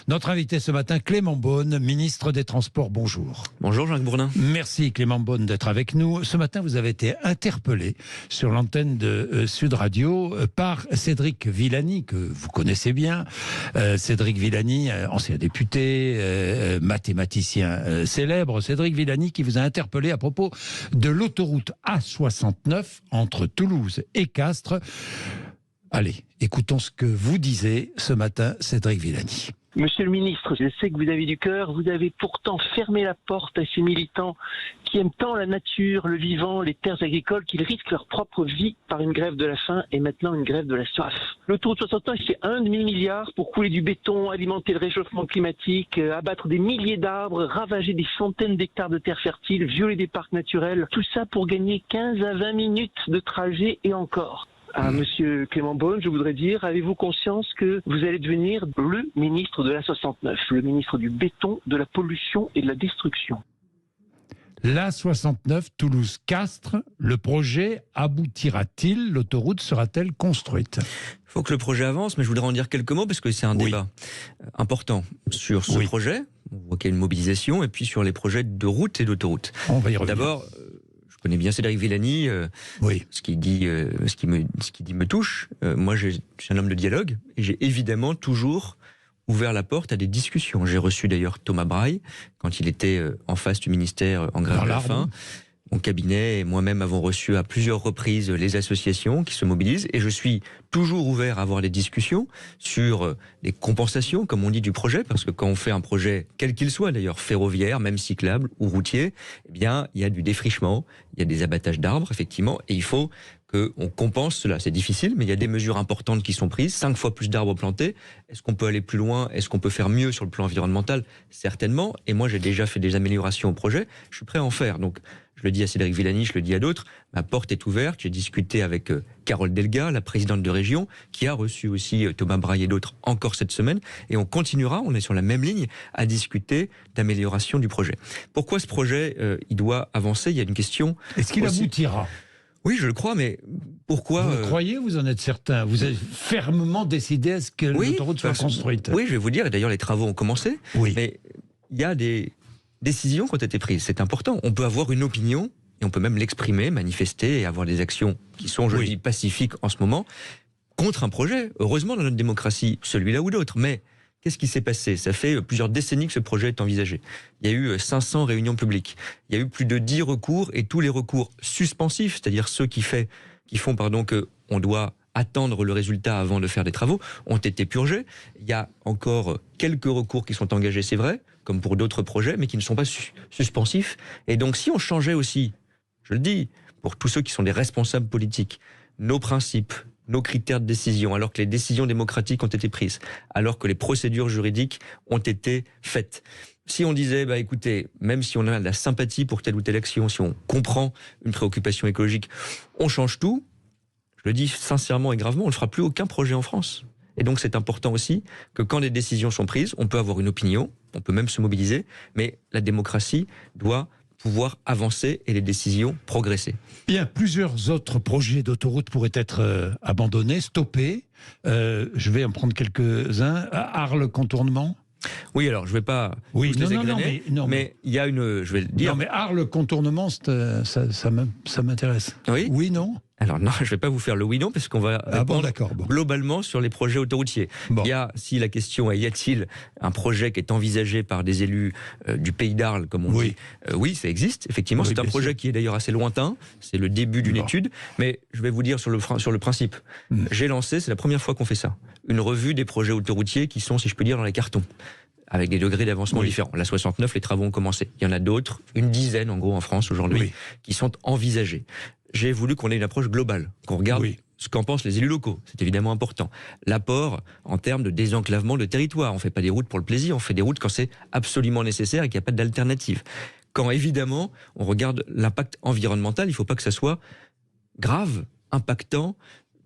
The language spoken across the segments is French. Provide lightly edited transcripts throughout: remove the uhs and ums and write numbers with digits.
Notre invité ce matin, Clément Beaune, ministre des Transports. Bonjour. Bonjour Jacques Bourdin. Merci Clément Beaune d'être avec nous. Ce matin, vous avez été interpellé sur l'antenne de Sud Radio par Cédric Villani, que vous connaissez bien. Cédric Villani, ancien député, mathématicien célèbre. Cédric Villani qui vous a interpellé à propos de l'autoroute A69 entre Toulouse et Castres. Allez, écoutons ce que vous disait ce matin Cédric Villani. Monsieur le ministre, je sais que vous avez du cœur, vous avez pourtant fermé la porte à ces militants qui aiment tant la nature, le vivant, les terres agricoles, qu'ils risquent leur propre vie par une grève de la faim et maintenant une grève de la soif. L'autoroute 69, c'est 1,5 milliard pour couler du béton, alimenter le réchauffement climatique, abattre des milliers d'arbres, ravager des centaines d'hectares de terres fertiles, violer des parcs naturels, tout ça pour gagner 15 à 20 minutes de trajet et encore. À Monsieur Clément Beaune, je voudrais dire, avez-vous conscience que vous allez devenir le ministre de la 69, le ministre du béton, de la pollution et de la destruction? La 69 Toulouse-Castres, le projet aboutira-t-il? L'autoroute sera-t-elle construite? Il faut que le projet avance, mais je voudrais en dire quelques mots parce que c'est un débat important sur ce projet. On voit qu'il y a une mobilisation, et puis sur les projets de route et d'autoroute. On va y revenir. D'abord, je connais bien Cédric Villani, ce qu'il dit me touche. Moi, je suis un homme de dialogue et j'ai évidemment toujours ouvert la porte à des discussions. J'ai reçu d'ailleurs Thomas Braille quand il était en face du ministère en grève de la faim. Mon cabinet et moi-même avons reçu à plusieurs reprises les associations qui se mobilisent et je suis toujours ouvert à avoir des discussions sur les compensations, comme on dit, du projet, parce que quand on fait un projet, quel qu'il soit d'ailleurs, ferroviaire, même cyclable ou routier, eh bien, il y a du défrichement, il y a des abattages d'arbres, effectivement, et il faut qu'on compense cela. C'est difficile, mais il y a des mesures importantes qui sont prises, 5 fois plus d'arbres plantés. Est-ce qu'on peut aller plus loin? Est-ce qu'on peut faire mieux sur le plan environnemental? Certainement, et moi j'ai déjà fait des améliorations au projet, je suis prêt à en faire. Donc, je le dis à Cédric Villani, je le dis à d'autres, ma porte est ouverte. J'ai discuté avec Carole Delga, la présidente de région, qui a reçu aussi Thomas Braille et d'autres encore cette semaine. Et on continuera, on est sur la même ligne, à discuter d'amélioration du projet. Pourquoi ce projet, il doit avancer? Il y a une question. Est-ce qu'il aboutira? Oui, je le crois, mais pourquoi... Vous le croyez, vous en êtes certain? Vous avez fermement décidé à ce que l'autoroute soit construite? Oui, je vais vous dire, et d'ailleurs les travaux ont commencé, mais il y a des décisions qui ont été prises, c'est important. On peut avoir une opinion, et on peut même l'exprimer, manifester, et avoir des actions qui sont, je dis, pacifiques en ce moment, contre un projet. Heureusement, dans notre démocratie, celui-là ou d'autres, mais... Qu'est-ce qui s'est passé? Ça fait plusieurs décennies que ce projet est envisagé. Il y a eu 500 réunions publiques. Il y a eu plus de 10 recours et tous les recours suspensifs, c'est-à-dire ceux qui font qu'on doit attendre le résultat avant de faire des travaux, ont été purgés. Il y a encore quelques recours qui sont engagés, c'est vrai, comme pour d'autres projets, mais qui ne sont pas suspensifs. Et donc si on changeait aussi, je le dis, pour tous ceux qui sont des responsables politiques, nos principes, nos critères de décision, alors que les décisions démocratiques ont été prises, alors que les procédures juridiques ont été faites. Si on disait, écoutez, même si on a de la sympathie pour telle ou telle action, si on comprend une préoccupation écologique, on change tout, je le dis sincèrement et gravement, on ne fera plus aucun projet en France. Et donc c'est important aussi que quand des décisions sont prises, on peut avoir une opinion, on peut même se mobiliser, mais la démocratie doit pouvoir avancer et les décisions progresser. Bien, plusieurs autres projets d'autoroute pourraient être abandonnés, stoppés. Je vais en prendre quelques-uns. Arles contournement. Oui, alors je ne vais pas tous les égrener, mais il y a une... Je vais le dire. Non, mais Arles contournement, ça m'intéresse. Oui. Oui, non. Alors non, je ne vais pas vous faire le oui-non, parce qu'on va répondre globalement sur les projets autoroutiers. Il y a, si la question est, y a-t-il un projet qui est envisagé par des élus du pays d'Arles, comme on dit? Oui, ça existe, effectivement. C'est un projet qui est d'ailleurs assez lointain, c'est le début d'une étude, mais je vais vous dire sur le principe. J'ai lancé, c'est la première fois qu'on fait ça, une revue des projets autoroutiers qui sont, si je peux dire, dans les cartons, avec des degrés d'avancement différents. La 69, les travaux ont commencé. Il y en a d'autres, une dizaine en gros en France aujourd'hui, qui sont envisagés. J'ai voulu qu'on ait une approche globale, qu'on regarde ce qu'en pensent les élus locaux. C'est évidemment important. L'apport en termes de désenclavement de territoire. On ne fait pas des routes pour le plaisir, on fait des routes quand c'est absolument nécessaire et qu'il n'y a pas d'alternative. Quand évidemment, on regarde l'impact environnemental, il ne faut pas que ça soit grave, impactant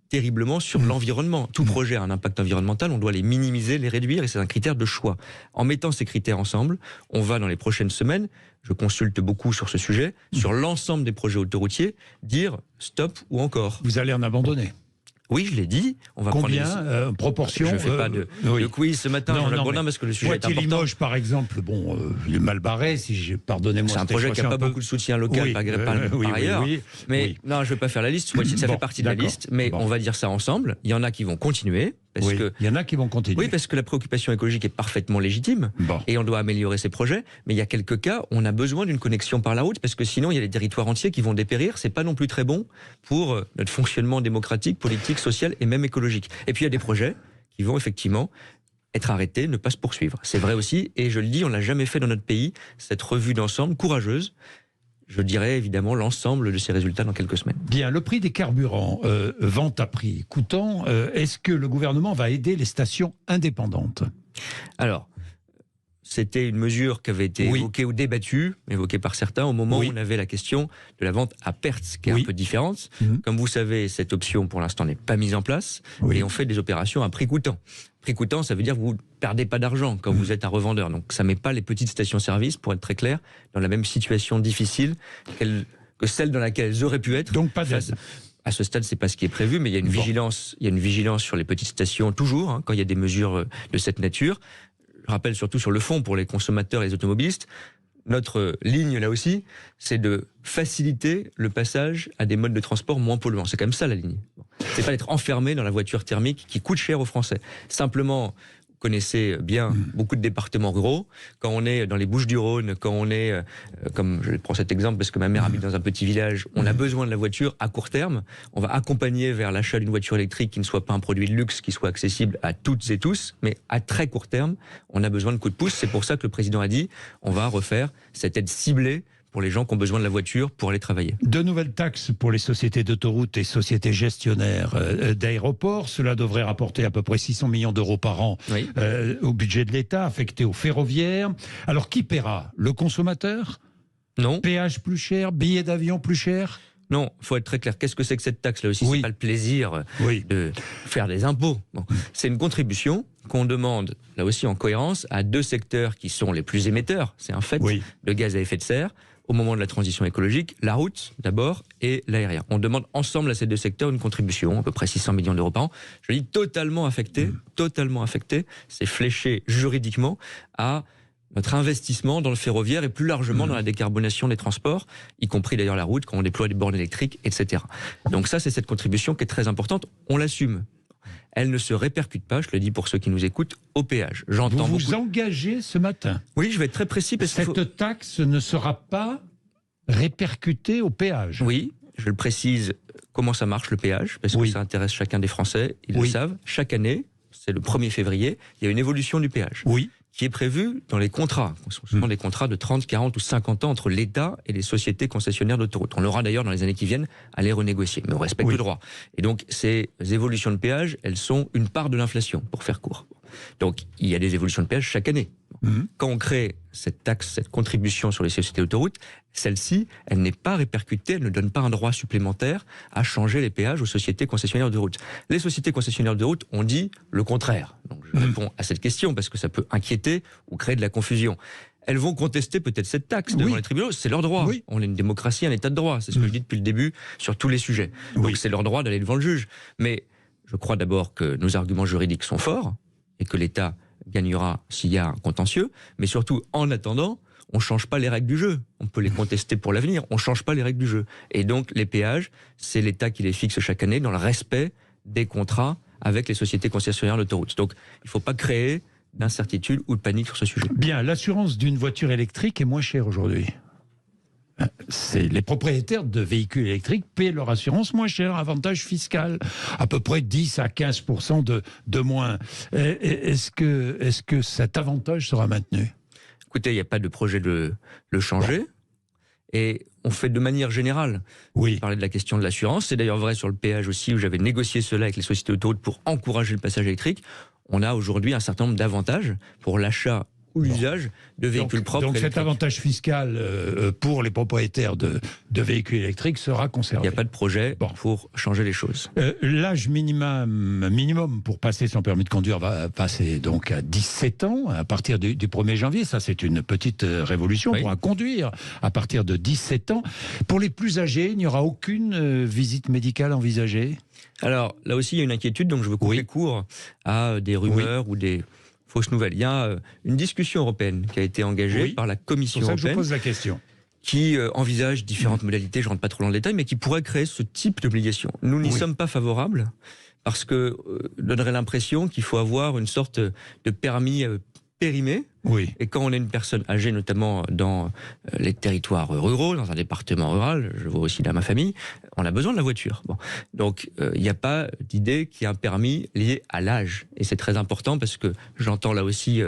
terriblement sur l'environnement. Tout projet a un impact environnemental, on doit les minimiser, les réduire, et c'est un critère de choix. En mettant ces critères ensemble, on va dans les prochaines semaines, je consulte beaucoup sur ce sujet, sur l'ensemble des projets autoroutiers, dire stop ou encore. Vous allez en abandonner? Oui, je l'ai dit. On va combien prendre proportion. Je ne fais pas de quiz ce matin, Jean-Jacques Bourdin, parce que le sujet est important. Limoges, par exemple, bon, il est mal barré, pardonnez-moi. C'est un projet qui n'a pas beaucoup de soutien local par ailleurs. Mais non, je ne vais pas faire la liste. Ça fait partie de la liste, mais on va dire ça ensemble. Il y en a qui vont continuer. Il y en a qui vont continuer. Oui, parce que la préoccupation écologique est parfaitement légitime et on doit améliorer ces projets. Mais il y a quelques cas, on a besoin d'une connexion par la route parce que sinon il y a des territoires entiers qui vont dépérir. C'est pas non plus très bon pour notre fonctionnement démocratique, politique, social et même écologique. Et puis il y a des projets qui vont effectivement être arrêtés, ne pas se poursuivre. C'est vrai aussi, et je le dis, on l'a jamais fait dans notre pays, cette revue d'ensemble courageuse. Je dirais évidemment l'ensemble de ces résultats dans quelques semaines. Bien, le prix des carburants, vente à prix coûtant, est-ce que le gouvernement va aider les stations indépendantes ? Alors, c'était une mesure qui avait été évoquée ou débattue, évoquée par certains, au moment où on avait la question de la vente à perte, qui est un peu différente. Comme vous savez, cette option, pour l'instant, n'est pas mise en place, et on fait des opérations à prix coûtant. Prix coûtant, ça veut dire que vous ne perdez pas d'argent quand vous êtes un revendeur. Donc ça ne met pas les petites stations-service, pour être très clair, dans la même situation difficile que celle dans laquelle elles auraient pu être. Donc pas d'aide. À ce stade, c'est pas ce qui est prévu, mais il y a une vigilance. Il y a une vigilance sur les petites stations toujours, quand il y a des mesures de cette nature. Je rappelle surtout sur le fond pour les consommateurs et les automobilistes. Notre ligne, là aussi, c'est de faciliter le passage à des modes de transport moins polluants. C'est quand même ça, la ligne. C'est pas d'être enfermé dans la voiture thermique qui coûte cher aux Français. Simplement, vous connaissez bien beaucoup de départements ruraux. Quand on est dans les Bouches-du-Rhône, quand on est, comme je prends cet exemple parce que ma mère habite dans un petit village, on a besoin de la voiture à court terme. On va accompagner vers l'achat d'une voiture électrique qui ne soit pas un produit de luxe, qui soit accessible à toutes et tous, mais à très court terme, on a besoin de coups de pouce. C'est pour ça que le président a dit, on va refaire cette aide ciblée pour les gens qui ont besoin de la voiture pour aller travailler. De nouvelles taxes pour les sociétés d'autoroutes et sociétés gestionnaires d'aéroports. Cela devrait rapporter à peu près 600 millions d'euros par an au budget de l'État, affecté aux ferroviaires. Alors qui paiera ? Le consommateur ? Non. Péage plus cher ? Billets d'avion plus cher ? Non, il faut être très clair. Qu'est-ce que c'est que cette taxe ? Là aussi, c'est pas le plaisir de faire des impôts. Bon. C'est une contribution qu'on demande, là aussi en cohérence, à deux secteurs qui sont les plus émetteurs, c'est un fait, de gaz à effet de serre, au moment de la transition écologique, la route d'abord et l'aérien. On demande ensemble à ces deux secteurs une contribution, à peu près 600 millions d'euros par an. Je dis totalement affecté, c'est fléché juridiquement à notre investissement dans le ferroviaire et plus largement dans la décarbonation des transports, y compris d'ailleurs la route, quand on déploie des bornes électriques, etc. Donc ça, c'est cette contribution qui est très importante. On l'assume. Elle ne se répercute pas, je le dis pour ceux qui nous écoutent, au péage. J'entends vous vous engagez ce matin. Oui, je vais être très précis. Parce que cette taxe ne sera pas répercutée au péage. Oui, je le précise, comment ça marche le péage, parce que ça intéresse chacun des Français, ils le savent. Chaque année, c'est le 1er février, il y a une évolution du péage. Qui est prévue dans les contrats. Ce sont souvent des contrats de 30, 40 ou 50 ans entre l'État et les sociétés concessionnaires d'autoroutes. On aura d'ailleurs dans les années qui viennent à les renégocier, mais on respecte le droit. Et donc ces évolutions de péage, elles sont une part de l'inflation, pour faire court. Donc il y a des évolutions de péage chaque année. Quand on crée cette taxe, cette contribution sur les sociétés d'autoroutes, celle-ci, elle n'est pas répercutée, elle ne donne pas un droit supplémentaire à changer les péages aux sociétés concessionnaires de route. Les sociétés concessionnaires de route ont dit le contraire. Donc je réponds à cette question parce que ça peut inquiéter ou créer de la confusion. Elles vont contester peut-être cette taxe devant les tribunaux, c'est leur droit. On est une démocratie, un état de droit, c'est ce que je dis depuis le début sur tous les sujets. Donc c'est leur droit d'aller devant le juge. Mais je crois d'abord que nos arguments juridiques sont forts et que l'État gagnera s'il y a un contentieux, mais surtout, en attendant, on ne change pas les règles du jeu. On peut les contester pour l'avenir, on ne change pas les règles du jeu. Et donc, les péages, c'est l'État qui les fixe chaque année dans le respect des contrats avec les sociétés concessionnaires d'autoroutes. Donc, il ne faut pas créer d'incertitude ou de panique sur ce sujet. Bien, l'assurance d'une voiture électrique est moins chère aujourd'hui. Les propriétaires de véhicules électriques paient leur assurance moins cher, avantage fiscal, à peu près 10 à 15% de moins. Est-ce que cet avantage sera maintenu ? Écoutez, il n'y a pas de projet de le changer. Et on fait de manière générale parler de la question de l'assurance. C'est d'ailleurs vrai sur le péage aussi, où j'avais négocié cela avec les sociétés d'autoroutes pour encourager le passage électrique. On a aujourd'hui un certain nombre d'avantages pour l'achat ou l'usage de véhicules propres. Donc cet avantage fiscal pour les propriétaires de véhicules électriques sera conservé. Il n'y a pas de projet pour changer les choses. L'âge minimum pour passer son permis de conduire va passer donc à 17 ans à partir du 1er janvier. Ça, c'est une petite révolution. On pourra conduire à partir de 17 ans. Pour les plus âgés, il n'y aura aucune visite médicale envisagée? Alors, là aussi, il y a une inquiétude, donc je veux couper court à des rumeurs ou des fausses nouvelles. Il y a une discussion européenne qui a été engagée par la Commission européenne. C'est pour ça que je pose la question. Qui envisage différentes modalités, je ne rentre pas trop dans le détail, mais qui pourrait créer ce type d'obligation. Nous n'y sommes pas favorables, parce que donnerait l'impression qu'il faut avoir une sorte de permis périmé. Et quand on est une personne âgée, notamment dans les territoires ruraux, dans un département rural, je vois aussi dans ma famille, on a besoin de la voiture. Donc il n'y a pas d'idée qu'il y ait un permis lié à l'âge. Et c'est très important parce que j'entends là aussi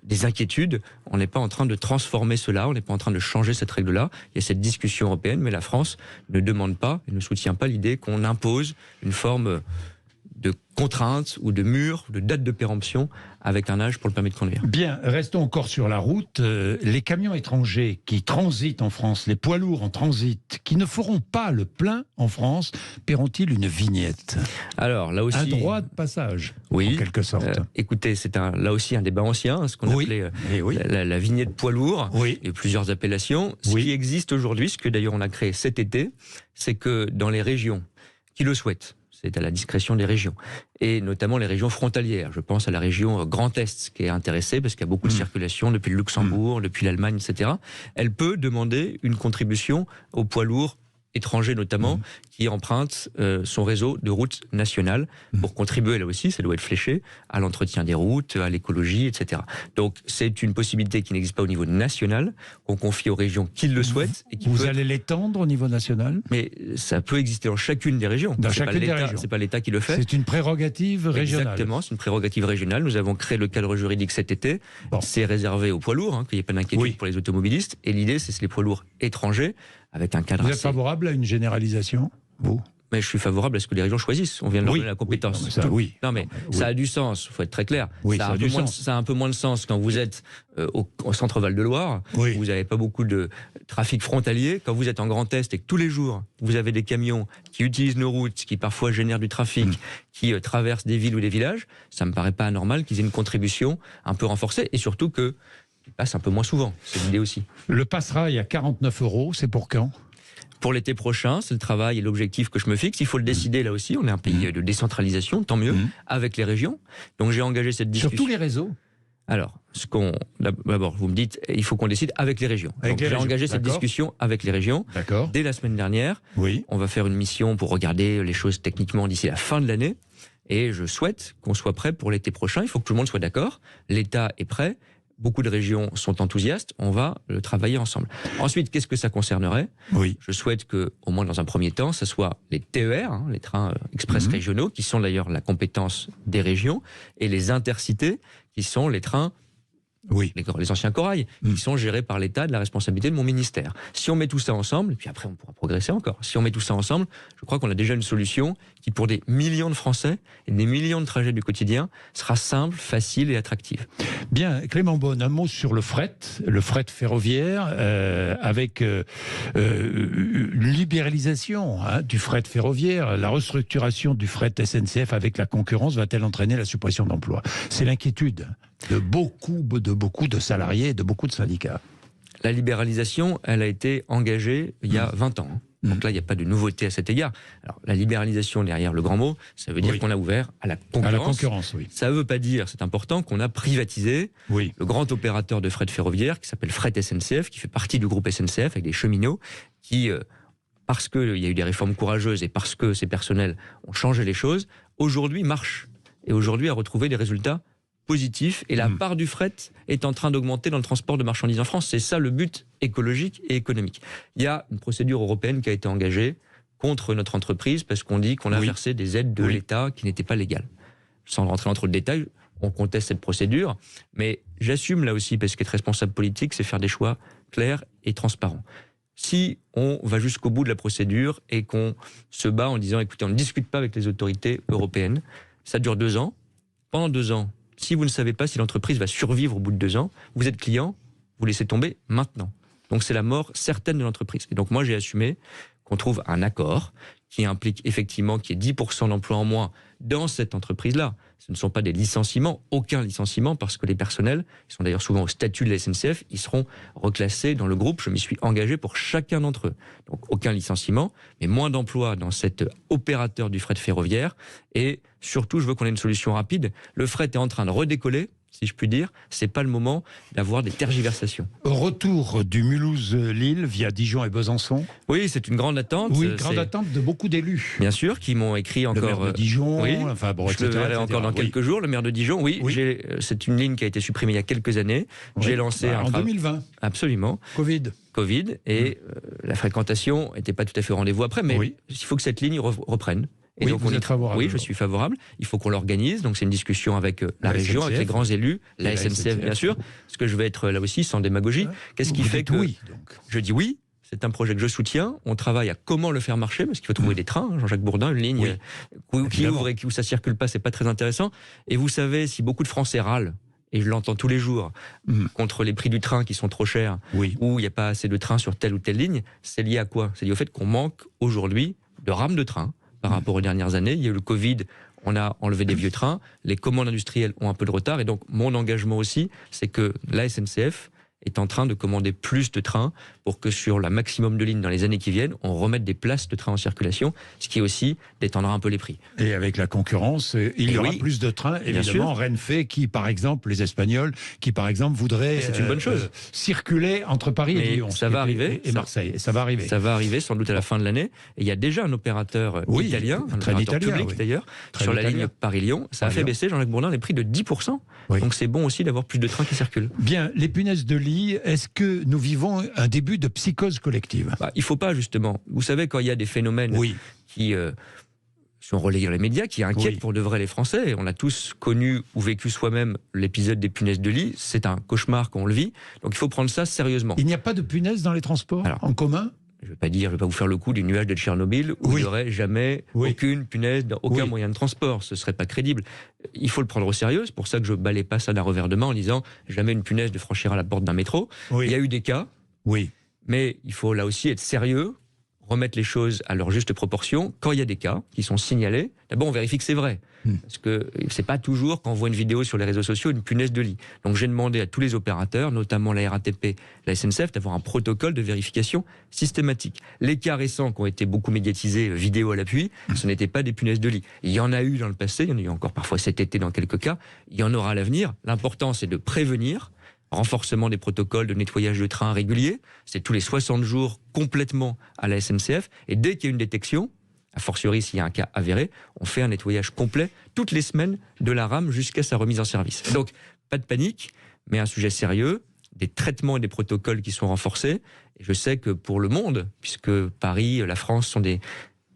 des inquiétudes. On n'est pas en train de transformer cela, on n'est pas en train de changer cette règle-là. Il y a cette discussion européenne, mais la France ne demande pas et ne soutient pas l'idée qu'on impose une forme de contrainte ou de mur, de date de péremption avec un âge pour le permis de conduire. Bien, restons encore sur la route. Les camions étrangers qui transitent en France, les poids lourds en transit, qui ne feront pas le plein en France, paieront-ils une vignette? Alors, là aussi, un droit de passage, en quelque sorte. Écoutez, c'est là aussi un débat ancien, ce qu'on appelait la vignette poids lourd, et plusieurs appellations. Ce qui existe aujourd'hui, ce que d'ailleurs on a créé cet été, c'est que dans les régions qui le souhaitent, c'est à la discrétion des régions, et notamment les régions frontalières. Je pense à la région Grand Est, qui est intéressée, parce qu'il y a beaucoup de circulation depuis le Luxembourg, depuis l'Allemagne, etc. Elle peut demander une contribution aux poids lourds étrangers notamment, qui empruntent son réseau de routes nationales pour contribuer là aussi, ça doit être fléché, à l'entretien des routes, à l'écologie, etc. Donc c'est une possibilité qui n'existe pas au niveau national, qu'on confie aux régions qui le souhaitent. Et qui allez l'étendre au niveau national? Mais ça peut exister dans chacune des régions. Dans chacune des régions. C'est pas l'État qui le fait. C'est une prérogative régionale. Exactement, c'est une prérogative régionale. Nous avons créé le cadre juridique cet été. C'est réservé aux poids lourds, qu'il n'y ait pas d'inquiétude pour les automobilistes. Et l'idée, c'est les poids lourds étrangers, avec un cadre. Vous êtes favorable à une généralisation, vous? Mais je suis favorable à ce que les régions choisissent. On vient de leur donner la compétence. Ça a du sens, il faut être très clair. Ça a un peu moins de sens quand vous êtes au centre Val-de-Loire, où vous n'avez pas beaucoup de trafic frontalier. Quand vous êtes en Grand Est et que tous les jours, vous avez des camions qui utilisent nos routes, qui parfois génèrent du trafic, qui traversent des villes ou des villages, ça ne me paraît pas anormal qu'ils aient une contribution un peu renforcée, et surtout qu'ils passent un peu moins souvent. C'est l'idée aussi. Le Pass-Rail à 49 €, c'est pour quand? Pour l'été prochain, c'est le travail et l'objectif que je me fixe. Il faut le décider là aussi. On est un pays de décentralisation, tant mieux, avec les régions. Donc j'ai engagé cette discussion. Sur tous les réseaux? Alors, d'abord, vous me dites, il faut qu'on décide avec les régions. Donc j'ai engagé cette discussion avec les régions. Dès la semaine dernière, on va faire une mission pour regarder les choses techniquement d'ici la fin de l'année. Et je souhaite qu'on soit prêt pour l'été prochain. Il faut que tout le monde soit d'accord. L'État est prêt. Beaucoup de régions sont enthousiastes, on va le travailler ensemble. Ensuite, qu'est-ce que ça concernerait? Je souhaite que, au moins dans un premier temps, ça soit les TER, les trains express régionaux, qui sont d'ailleurs la compétence des régions, et les intercités, qui sont les trains, les anciens corails, qui sont gérés par l'État, de la responsabilité de mon ministère. Si on met tout ça ensemble, et puis après on pourra progresser encore, si on met tout ça ensemble, je crois qu'on a déjà une solution qui, pour des millions de Français et des millions de trajets du quotidien, sera simple, facile et attractive. Bien, Clément Beaune, un mot sur le fret ferroviaire, avec une libéralisation du fret ferroviaire, la restructuration du fret SNCF avec la concurrence va-t-elle entraîner la suppression d'emplois? C'est l'inquiétude de beaucoup de salariés et de beaucoup de syndicats. La libéralisation, elle a été engagée il y a 20 ans. Donc là, il n'y a pas de nouveauté à cet égard. Alors, la libéralisation, derrière le grand mot, ça veut dire qu'on a ouvert à la concurrence. À la concurrence, Ça ne veut pas dire, c'est important, qu'on a privatisé le grand opérateur de fret ferroviaire qui s'appelle Fret SNCF, qui fait partie du groupe SNCF avec des cheminots qui, parce qu'il y a eu des réformes courageuses et parce que ces personnels ont changé les choses, aujourd'hui marche. Et aujourd'hui a retrouvé des résultats positif, et la part du fret est en train d'augmenter dans le transport de marchandises en France. C'est ça le but écologique et économique. Il y a une procédure européenne qui a été engagée contre notre entreprise parce qu'on dit qu'on a versé des aides de l'État qui n'étaient pas légales. Sans rentrer dans trop de détails, on conteste cette procédure, mais j'assume là aussi, parce qu'être responsable politique, c'est faire des choix clairs et transparents. Si on va jusqu'au bout de la procédure et qu'on se bat en disant, écoutez, on ne discute pas avec les autorités européennes, ça dure 2 ans. Pendant 2 ans, Si vous ne savez pas si l'entreprise va survivre au bout de 2 ans, vous êtes client, vous laissez tomber maintenant. Donc c'est la mort certaine de l'entreprise. Et donc moi j'ai assumé qu'on trouve un accord qui implique effectivement qu'il y ait 10% d'emplois en moins dans cette entreprise-là. Ce ne sont pas des licenciements, aucun licenciement, parce que les personnels, ils sont d'ailleurs souvent au statut de la SNCF, ils seront reclassés dans le groupe. Je m'y suis engagé pour chacun d'entre eux. Donc aucun licenciement, mais moins d'emplois dans cet opérateur du fret ferroviaire. Et surtout, je veux qu'on ait une solution rapide. Le fret est en train de redécoller, si je puis dire, c'est pas le moment d'avoir des tergiversations. Retour du Mulhouse-Lille via Dijon et Besançon. Oui, c'est une grande attente. Oui, grande attente de beaucoup d'élus. Bien sûr, qui m'ont écrit encore. Le maire de Dijon, oui, enfin bon, je le verrai encore dans quelques jours. Le maire de Dijon, oui. C'est une ligne qui a été supprimée il y a quelques années. Oui. J'ai lancé en 2020. Absolument. Covid et la fréquentation n'était pas tout à fait au rendez-vous après, mais il faut que cette ligne reprenne. Et oui, donc vous êtes favorable. Oui, je suis favorable. Il faut qu'on l'organise. Donc c'est une discussion avec la région, SNCF, avec les grands élus, la SNCF bien sûr. Parce que je vais être là aussi sans démagogie. Qu'est-ce qui fait que je dis oui? C'est un projet que je soutiens. On travaille à comment le faire marcher, parce qu'il faut trouver des trains. Jean-Jacques Bourdin, une ligne qui ouvre et où ça circule pas, c'est pas très intéressant. Et vous savez, si beaucoup de Français râlent, et je l'entends tous les jours, contre les prix du train qui sont trop chers, ou il n'y a pas assez de trains sur telle ou telle ligne, c'est lié à quoi? C'est lié au fait qu'on manque aujourd'hui de rames de train par rapport aux dernières années. Il y a eu le Covid, on a enlevé des vieux trains, les commandes industrielles ont un peu de retard, et donc mon engagement aussi, c'est que la SNCF est en train de commander plus de trains pour que sur la maximum de lignes dans les années qui viennent, on remette des places de trains en circulation, ce qui aussi détendra un peu les prix. Et avec la concurrence, il y aura plus de trains, évidemment. Renfe, qui par exemple, les Espagnols, qui par exemple voudraient c'est une bonne chose. Circuler entre Paris et Lyon. Ça va arriver. Et Marseille, ça va arriver. Ça va arriver sans doute à la fin de l'année. Et il y a déjà un opérateur italien, un opérateur public d'ailleurs, sur la ligne Paris-Lyon. Ça a fait baisser, Jean-Jacques Bourdin, les prix de 10%. Donc c'est bon aussi d'avoir plus de trains qui circulent. Bien, les punaises de lit, est-ce que nous vivons un début de psychose collective? Il ne faut pas, justement. Vous savez, quand il y a des phénomènes qui sont relayés dans les médias, qui inquiètent pour de vrai les Français, on a tous connu ou vécu soi-même l'épisode des punaises de lit, c'est un cauchemar qu'on le vit, donc il faut prendre ça sérieusement. Il n'y a pas de punaises dans les transports en commun? Je ne vais pas vous faire le coup du nuage de Tchernobyl où il n'y aurait jamais aucune punaise dans aucun moyen de transport. Ce ne serait pas crédible. Il faut le prendre au sérieux. C'est pour ça que je ne balaye pas ça d'un revers de main en disant jamais une punaise ne franchira la porte d'un métro. Il y a eu des cas. Mais il faut là aussi être sérieux, remettre les choses à leur juste proportion. Quand il y a des cas qui sont signalés, d'abord on vérifie que c'est vrai. Parce que c'est pas toujours, quand on voit une vidéo sur les réseaux sociaux, une punaise de lit. Donc j'ai demandé à tous les opérateurs, notamment la RATP, la SNCF, d'avoir un protocole de vérification systématique. Les cas récents qui ont été beaucoup médiatisés, vidéo à l'appui, ce n'étaient pas des punaises de lit. Il y en a eu dans le passé, il y en a eu encore parfois cet été dans quelques cas, il y en aura à l'avenir. L'important c'est de prévenir, renforcement des protocoles de nettoyage de trains réguliers, c'est tous les 60 jours complètement à la SNCF, et dès qu'il y a une détection, a fortiori s'il y a un cas avéré, on fait un nettoyage complet toutes les semaines de la rame jusqu'à sa remise en service. Donc, pas de panique, mais un sujet sérieux, des traitements et des protocoles qui sont renforcés. Et je sais que pour le monde, puisque Paris, la France sont des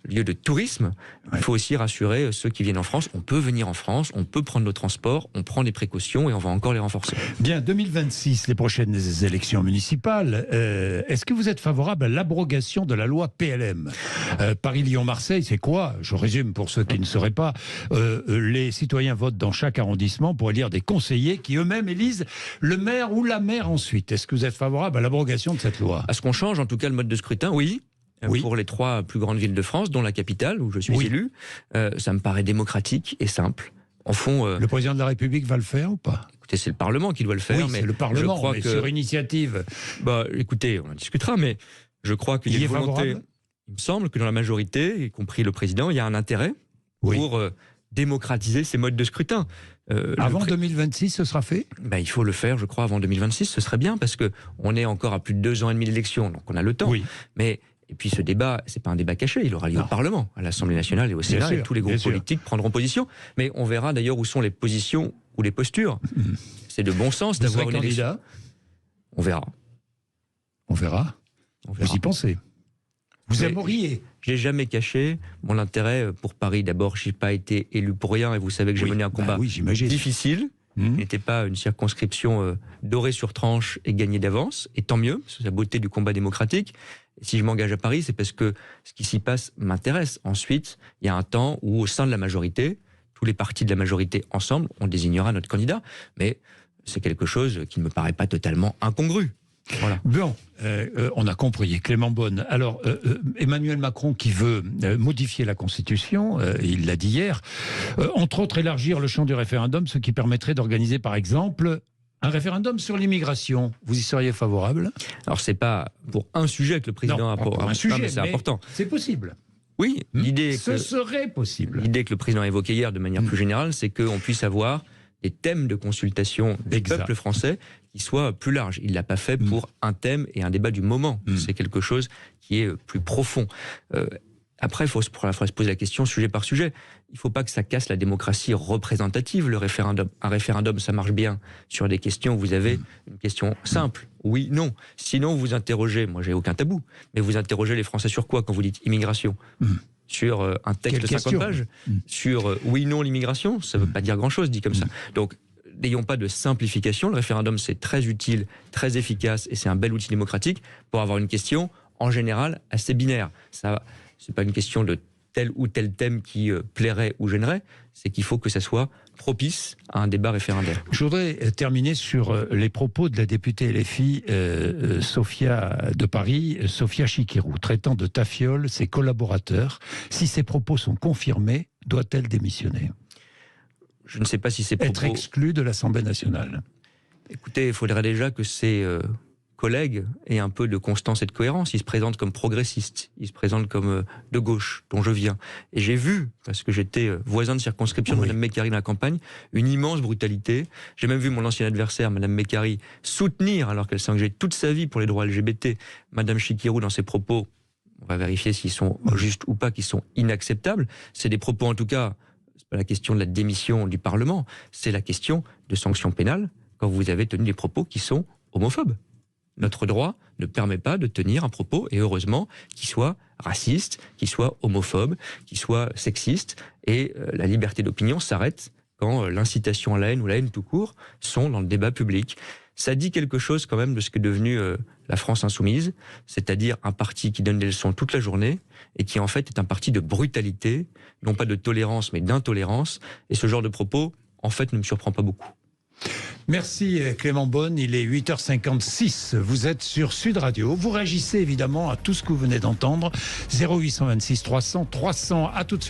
lieux de tourisme, il faut aussi rassurer ceux qui viennent en France. On peut venir en France, on peut prendre nos transports, on prend des précautions et on va encore les renforcer. Bien, 2026, les prochaines élections municipales, est-ce que vous êtes favorable à l'abrogation de la loi PLM? Paris-Lyon-Marseille, c'est quoi? Je résume pour ceux qui ne sauraient pas. Les citoyens votent dans chaque arrondissement pour élire des conseillers qui eux-mêmes élisent le maire ou la maire ensuite. Est-ce que vous êtes favorable à l'abrogation de cette loi? À ce qu'on change en tout cas le mode de scrutin, oui. Pour les 3 plus grandes villes de France, dont la capitale, où je suis élu, ça me paraît démocratique et simple. En fond, le président de la République va le faire ou pas? Écoutez, c'est le Parlement qui doit le faire. Oui, c'est le Parlement, je crois mais sur initiative. Écoutez, on en discutera, mais je crois qu'il y a une volonté. Il me semble que dans la majorité, y compris le président, il y a un intérêt pour démocratiser ces modes de scrutin. Avant 2026, ce sera fait? Il faut le faire, je crois, avant 2026, ce serait bien, parce qu'on est encore à plus de 2 ans et demi d'élection, donc on a le temps. Et puis ce débat, c'est pas un débat caché, il aura lieu au Parlement, à l'Assemblée nationale et au Sénat, et tous les groupes politiques prendront position. Mais on verra d'ailleurs où sont les positions ou les postures. C'est de bon sens d'avoir une élection. On verra. On verra. Vous y pensez? Vous aimeriez? J'ai jamais caché mon intérêt pour Paris. D'abord, je n'ai pas été élu pour rien, et vous savez que j'ai mené un combat difficile. N'était pas une circonscription dorée sur tranche et gagnée d'avance, et tant mieux, c'est la beauté du combat démocratique. Et si je m'engage à Paris, c'est parce que ce qui s'y passe m'intéresse. Ensuite, il y a un temps où, au sein de la majorité, tous les partis de la majorité ensemble, on désignera notre candidat. Mais c'est quelque chose qui ne me paraît pas totalement incongru. Voilà. Bon, on a compris. Clément Beaune. Alors, Emmanuel Macron qui veut modifier la Constitution, il l'a dit hier, entre autres élargir le champ du référendum, ce qui permettrait d'organiser par exemple un référendum sur l'immigration. Vous y seriez favorable? Alors, c'est pas pour un sujet que le président a pour un sujet, mais c'est important. C'est possible. Oui, ce serait possible. L'idée que le président a évoquée hier de manière plus générale, c'est qu'on puisse avoir des thèmes de consultation du peuple français qui soient plus larges. Il ne l'a pas fait pour un thème et un débat du moment. C'est quelque chose qui est plus profond. Après, il faut se poser la question sujet par sujet. Il ne faut pas que ça casse la démocratie représentative, le référendum. Un référendum, ça marche bien sur des questions où vous avez une question simple. Oui, non. Sinon, vous interrogez, moi j'ai aucun tabou, mais vous interrogez les Français sur quoi quand vous dites immigration? Sur un texte de 50 pages, sur oui, non, l'immigration, ça ne veut pas dire grand-chose dit comme ça. Donc, n'ayons pas de simplification. Le référendum, c'est très utile, très efficace, et c'est un bel outil démocratique pour avoir une question, en général, assez binaire. Ça, c'est pas une question de tel ou tel thème qui plairait ou gênerait, c'est qu'il faut que ça soit propice à un débat référendaire. Je voudrais terminer sur les propos de la députée LFI Sophia de Paris, Sophia Chikirou, traitant de tafiole ses collaborateurs. Si ces propos sont confirmés, doit-elle démissionner? Je ne sais pas si ces propos... Être exclue de l'Assemblée nationale? Écoutez, il faudrait déjà que ces collègues aient un peu de constance et de cohérence. Ils se présentent comme progressistes, ils se présentent comme de gauche, dont je viens. Et j'ai vu, parce que j'étais voisin de circonscription de Mme Mécari dans la campagne, une immense brutalité. J'ai même vu mon ancien adversaire, Mme Mécari, soutenir, alors qu'elle s'est engagée toute sa vie pour les droits LGBT, Mme Chikirou dans ses propos. On va vérifier s'ils sont justes ou pas, qu'ils sont inacceptables. C'est des propos, en tout cas, c'est pas la question de la démission du Parlement, c'est la question de sanctions pénales quand vous avez tenu des propos qui sont homophobes. Notre droit ne permet pas de tenir un propos, et heureusement, qui soit raciste, qui soit homophobe, qui soit sexiste, et la liberté d'opinion s'arrête quand l'incitation à la haine ou la haine tout court sont dans le débat public. Ça dit quelque chose quand même de ce qu'est devenu la France insoumise, c'est-à-dire un parti qui donne des leçons toute la journée, et qui en fait est un parti de brutalité, non pas de tolérance, mais d'intolérance, et ce genre de propos, en fait, ne me surprend pas beaucoup. Merci Clément Beaune, il est 8h56, vous êtes sur Sud Radio, vous réagissez évidemment à tout ce que vous venez d'entendre, 0826 300 300, à tout de suite.